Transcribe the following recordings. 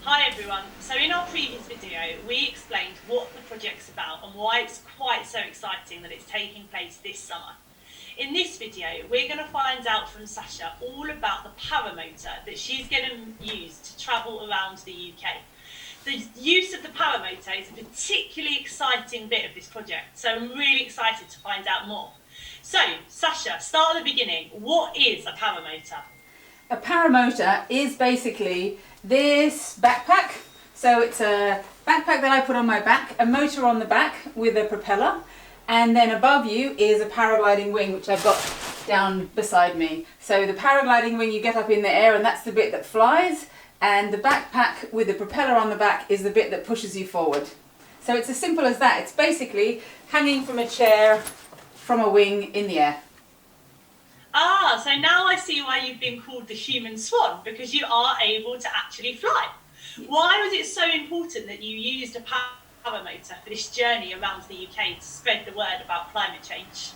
Hi everyone, so in our previous video we explained what the project's about and why it's quite so exciting that it's taking place this summer. In this video we're going to find out from Sacha all about the paramotor that she's going to use to travel around the UK. The use of the paramotor is a particularly exciting bit of this project, so I'm really excited to find out more. So Sacha, start at the beginning. What is a paramotor? A paramotor is basically this backpack. So it's a backpack that I put on my back, a motor on the back with a propeller, and then above you is a paragliding wing which I've got down beside me. So the paragliding wing, you get up in the air and that's the bit that flies, and the backpack with the propeller on the back is the bit that pushes you forward. So it's as simple as that. It's basically hanging from a chair from a wing in the air. Ah, so now I see why you've been called the human swan, because you are able to actually fly. Why was it so important that you used a paramotor for this journey around the UK to spread the word about climate change?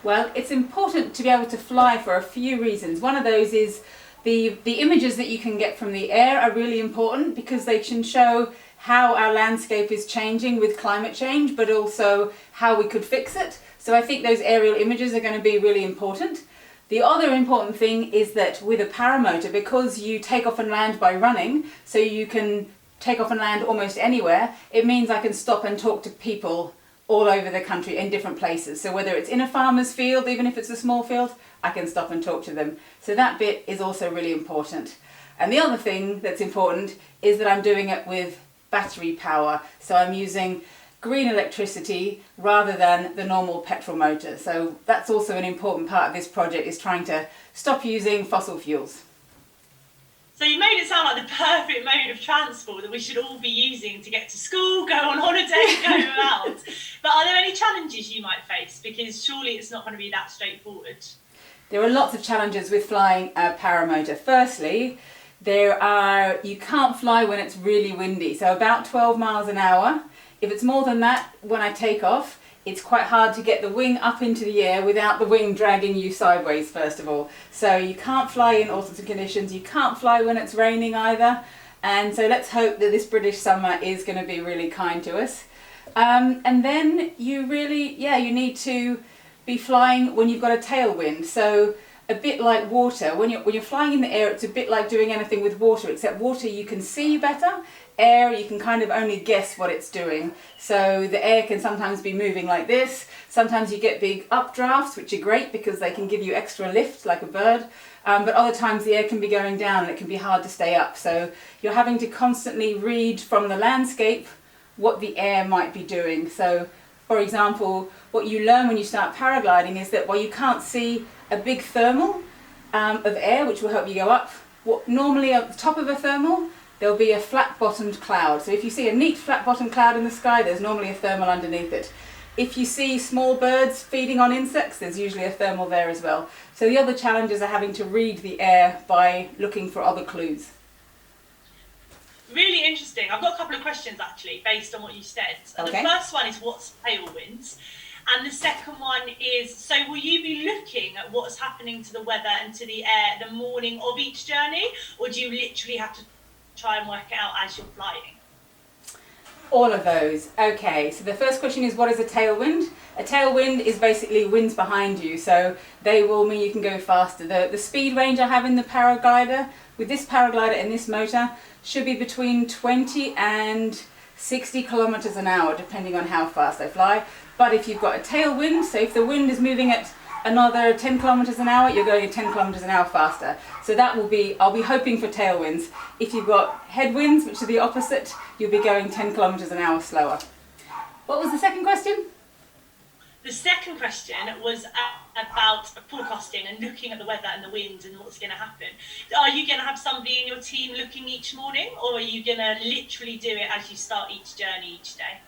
Well, it's important to be able to fly for a few reasons. One of those is the images that you can get from the air are really important because they can show how our landscape is changing with climate change, but also how we could fix it. So I think those aerial images are going to be really important. The other important thing is that with a paramotor, because you take off and land by running, so you can take off and land almost anywhere, it means I can stop and talk to people all over the country in different places. So whether it's in a farmer's field, even if it's a small field, I can stop and talk to them. So that bit is also really important. And the other thing that's important is that I'm doing it with battery power. So I'm using green electricity rather than the normal petrol motor. So that's also an important part of this project, is trying to stop using fossil fuels. So you made it sound like the perfect mode of transport that we should all be using to get to school, go on holiday, go around. But are there any challenges you might face? Because surely it's not going to be that straightforward. There are lots of challenges with flying a paramotor. Firstly, you can't fly when it's really windy, so about 12 miles an hour. If it's more than that, when I take off, it's quite hard to get the wing up into the air without the wing dragging you sideways, first of all. So you can't fly in all sorts of conditions. You can't fly when it's raining either. And so let's hope that this British summer is going to be really kind to us. And then you need to be flying when you've got a tailwind. So a bit like water. When you're flying in the air, it's a bit like doing anything with water, except water you can see better. Air, you can kind of only guess what it's doing. So the air can sometimes be moving like this. Sometimes you get big updrafts, which are great because they can give you extra lift like a bird. But other times the air can be going down and it can be hard to stay up. So you're having to constantly read from the landscape what the air might be doing. So, for example, what you learn when you start paragliding is that while you can't see a big thermal of air, which will help you go up, normally at the top of a thermal, there'll be a flat-bottomed cloud. So if you see a neat flat-bottomed cloud in the sky, there's normally a thermal underneath it. If you see small birds feeding on insects, there's usually a thermal there as well. So the other challenges are having to read the air by looking for other clues. Really interesting. I've got a couple of questions actually, based on what you said. Okay. The first one is, what's tailwinds? And the second one is, so will you be looking at what's happening to the weather and to the air the morning of each journey, or do you literally have to try and work it out as you're flying? All of those. Okay, so the first question is, what is a tailwind? A tailwind is basically winds behind you, so they will mean you can go faster. The speed range I have in the paraglider, with this paraglider and this motor, should be between 20 and 60 kilometers an hour, depending on how fast I fly. But if you've got a tailwind, so if the wind is moving at another 10 kilometers an hour, you're going at 10 kilometers an hour faster. So I'll be hoping for tailwinds. If you've got headwinds, which are the opposite, you'll be going 10 kilometers an hour slower. What was the second question? The second question was about forecasting and looking at the weather and the wind and what's going to happen. Are you going to have somebody in your team looking each morning, or are you going to literally do it as you start each journey each day?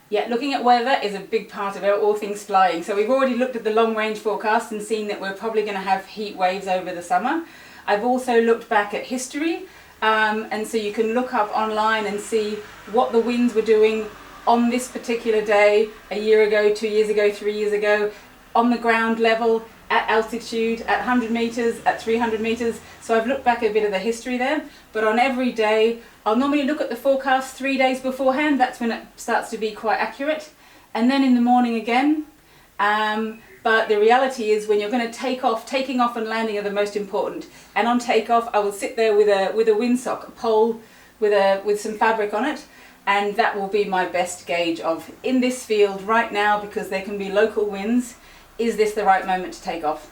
Yeah, looking at weather is a big part of it, all things flying. So we've already looked at the long range forecast and seen that we're probably going to have heat waves over the summer. I've also looked back at history, and so you can look up online and see what the winds were doing on this particular day, a year ago, 2 years ago, 3 years ago, on the ground level, at altitude, at 100 meters, at 300 meters. So I've looked back a bit of the history there, but on every day, I'll normally look at the forecast 3 days beforehand. That's when it starts to be quite accurate. And then in the morning again. But the reality is when you're going to take off, taking off and landing are the most important. And on takeoff, I will sit there with a windsock, a pole with some fabric on it. And that will be my best gauge of, in this field right now, because there can be local winds, is this the right moment to take off?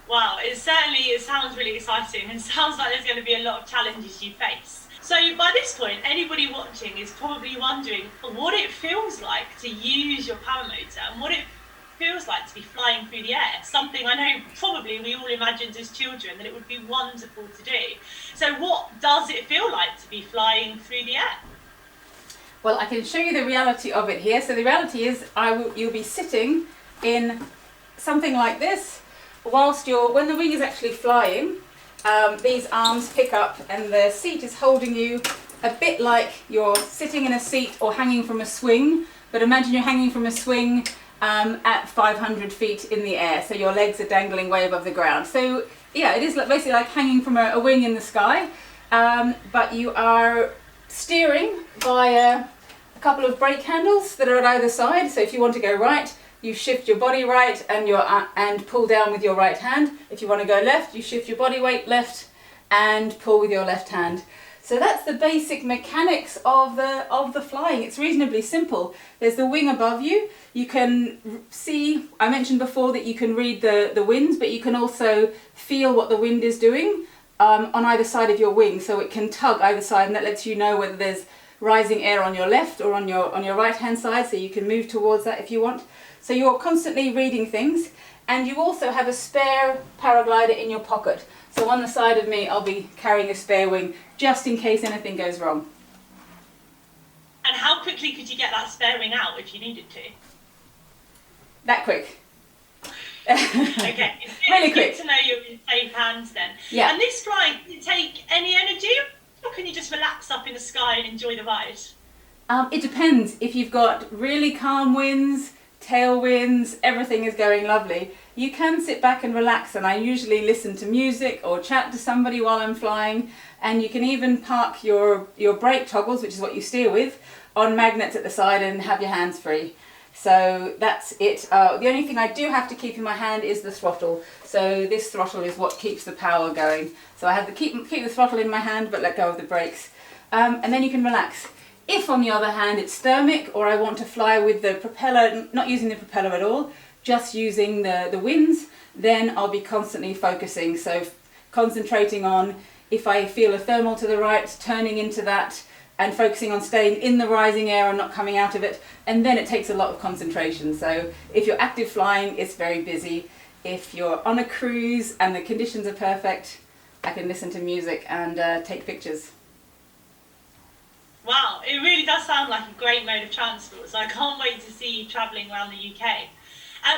Wow, it sounds really exciting, and sounds like there's going to be a lot of challenges you face. So by this point, anybody watching is probably wondering what it feels like to use your paramotor and what it feels like to be flying through the air. Something I know probably we all imagined as children that it would be wonderful to do. So what does it feel like to be flying through the air? Well, I can show you the reality of it here. So the reality is you'll be sitting in something like this whilst when the wing is actually flying. These arms pick up and the seat is holding you a bit like you're sitting in a seat or hanging from a swing, but imagine you're hanging from a swing at 500 feet in the air, so your legs are dangling way above the ground. So yeah, it is basically like hanging from a wing in the sky, but you are steering via a couple of brake handles that are at either side. So if you want to go right, you shift your body right and pull down with your right hand. If you want to go left, you shift your body weight left and pull with your left hand. So that's the basic mechanics of the flying. It's reasonably simple. There's the wing above you. You can see, I mentioned before that you can read the winds, but you can also feel what the wind is doing on either side of your wing. So it can tug either side, and that lets you know whether there's rising air on your left or on your right hand side, so you can move towards that if you want. So you're constantly reading things, and you also have a spare paraglider in your pocket. So on the side of me, I'll be carrying a spare wing just in case anything goes wrong. And how quickly could you get that spare wing out if you needed to? That quick. Okay, it's really quick. Good to know you're in safe hands then. Yeah. And this flying, can it take any energy, or can you just relax up in the sky and enjoy the ride? It depends. If you've got really calm winds, tailwinds, everything is going lovely, you can sit back and relax, and I usually listen to music or chat to somebody while I'm flying, and you can even park your brake toggles, which is what you steer with, on magnets at the side and have your hands free. So that's it. The only thing I do have to keep in my hand is the throttle. So this throttle is what keeps the power going. So I have to keep the throttle in my hand but let go of the brakes. And then you can relax. If on the other hand it's thermic, or I want to fly with the propeller, not using the propeller at all, just using the winds, then I'll be constantly focusing. So concentrating on, if I feel a thermal to the right, turning into that and focusing on staying in the rising air and not coming out of it. And then it takes a lot of concentration. So if you're active flying, it's very busy. If you're on a cruise and the conditions are perfect, I can listen to music and take pictures. Wow, it really does sound like a great mode of transport, so I can't wait to see you travelling around the UK.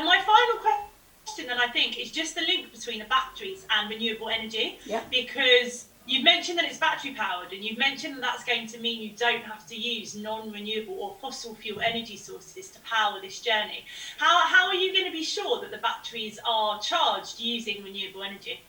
My final question then, I think, is just the link between the batteries and renewable energy. Yeah. Because you've mentioned that it's battery powered, and you've mentioned that that's going to mean you don't have to use non-renewable or fossil fuel energy sources to power this journey. How are you going to be sure that the batteries are charged using renewable energy?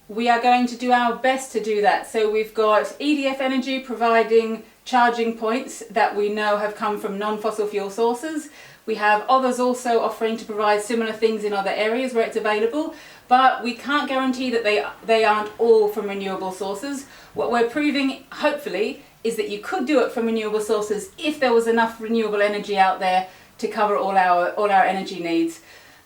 We are going to do our best to do that. So we've got EDF Energy providing charging points that we know have come from non-fossil fuel sources. We have others also offering to provide similar things in other areas where it's available, but we can't guarantee that they aren't all from renewable sources. What we're proving, hopefully, is that you could do it from renewable sources if there was enough renewable energy out there to cover all our energy needs.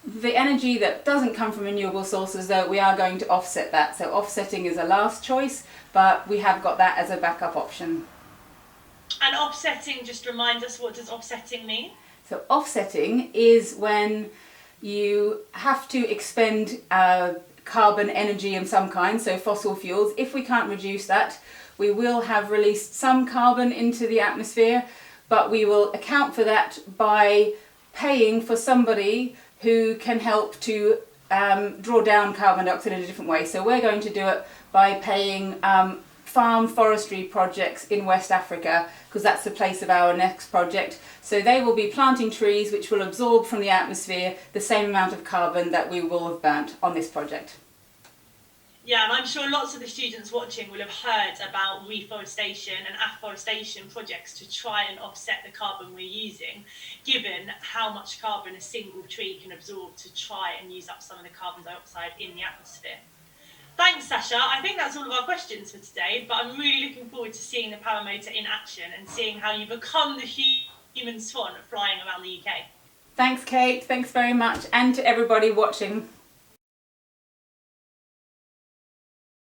The energy that doesn't come from renewable sources, though, we are going to offset that. So offsetting is a last choice, but we have got that as a backup option. And offsetting, just remind us, what does offsetting mean? So offsetting is when you have to expend carbon energy of some kind, so fossil fuels. If we can't reduce that, we will have released some carbon into the atmosphere, but we will account for that by paying for somebody who can help to draw down carbon dioxide in a different way. So we're going to do it by paying farm forestry projects in West Africa, because that's the place of our next project. So they will be planting trees which will absorb from the atmosphere the same amount of carbon that we will have burnt on this project. Yeah, and I'm sure lots of the students watching will have heard about reforestation and afforestation projects to try and offset the carbon we're using, given how much carbon a single tree can absorb to try and use up some of the carbon dioxide in the atmosphere. Thanks, Sacha. I think that's all of our questions for today, but I'm really looking forward to seeing the Paramotor in action and seeing how you become the human swan flying around the UK. Thanks, Kate. Thanks very much. And to everybody watching.